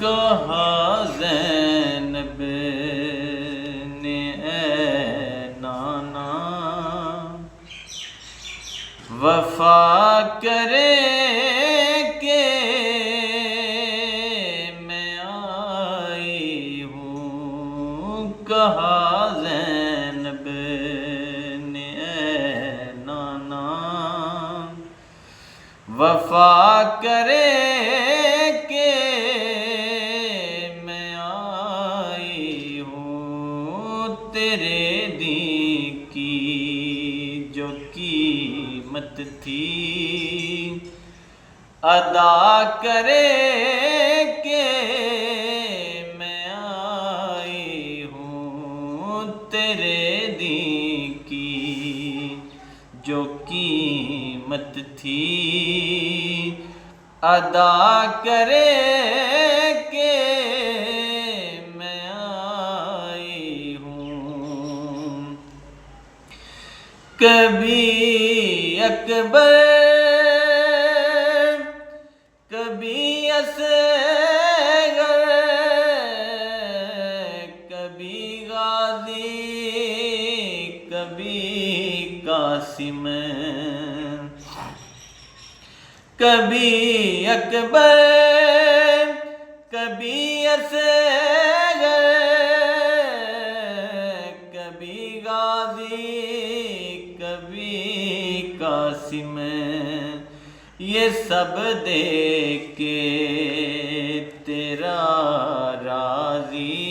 کہا زینب نے اے نانا وفا کرے کہ میں آئی ہوں، کہا زینب نے اے نانا وفا کرے کہ میں آئی ہوں، تیرے دین کی جو قیمت تھی ادا کرے کہ میں آئی ہوں، تیرے دین کی جو قیمت تھی ادا کرے کہ میں آئی ہوں۔ کبھی اکبر کبھی اصغر کبھی غازی کبھی قاسم، کبھی اکبر کبھی اصغر کبھی غازی کبھی قاسم، یہ سب دیکھ کے تیرا راضی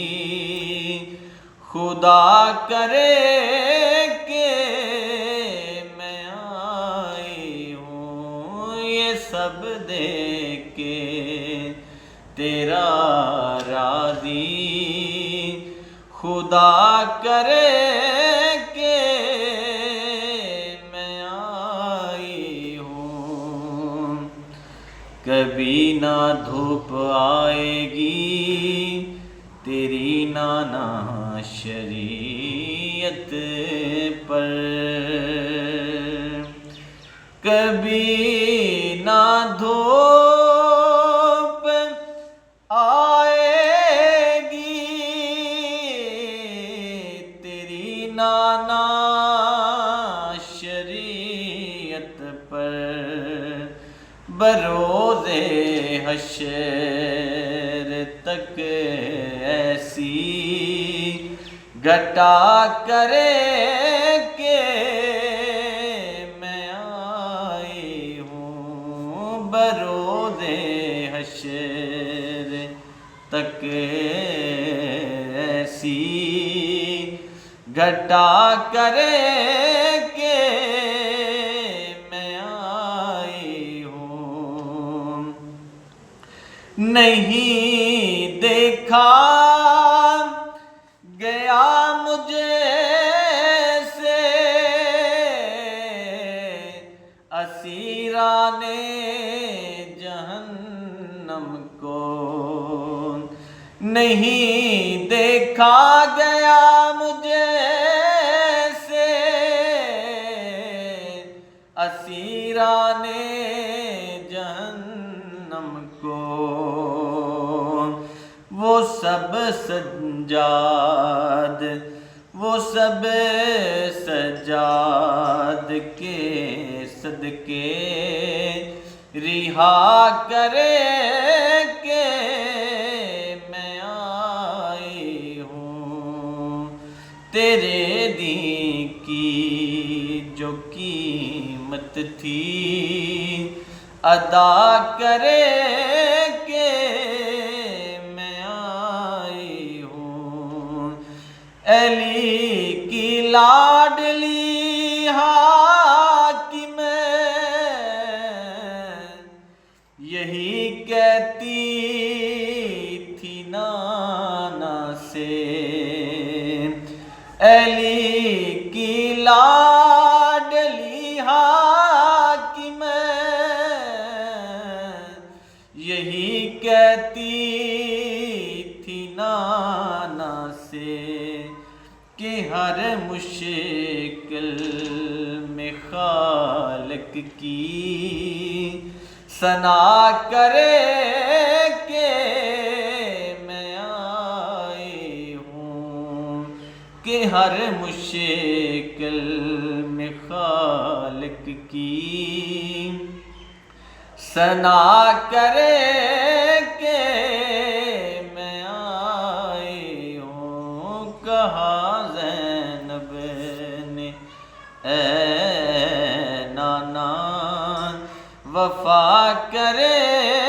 خدا کرے کہ میں آئی ہوں، یہ سب دیکھ کے تیرا راضی خدا کرے کہ میں آئی ہوں۔ کبھی نہ دھوپ آئے گی تیری نانا شریعت پر، کبھی نہ دھوپ آئے گی تیری نانا شریعت پر، بروز حشر تک ایسی گھٹا کرے کہ میں آئی ہوں، بروز حشر تک ایسی گھٹا کرے کہ میں آئی ہوں۔ نہیں دیکھا گیا مجھے سے اسیران جہنم کو، نہیں دیکھا گیا مجھے سے اسیران جہنم کو، وہ سب سجاد وہ سب سجاد کے صدقے رہا کرے کہ میں آئی ہوں، تیرے دین کی جو قیمت تھی ادا کرے کہ میں آئی ہوں۔ علی کی لاڈلی حاکم یہی کہتی تھی نانا سے، علی کی لاڈلی حاکم یہی کہتی تھی نانا سے کہ ہر مشکل میں خالق خالق کی ثنا کرے کہ میں آئی ہوں کہ ہر مشکل میں خالق کی ثنا کرے کہ میں آئی ہوں. کہا زینب نے اے نانا وفا کرے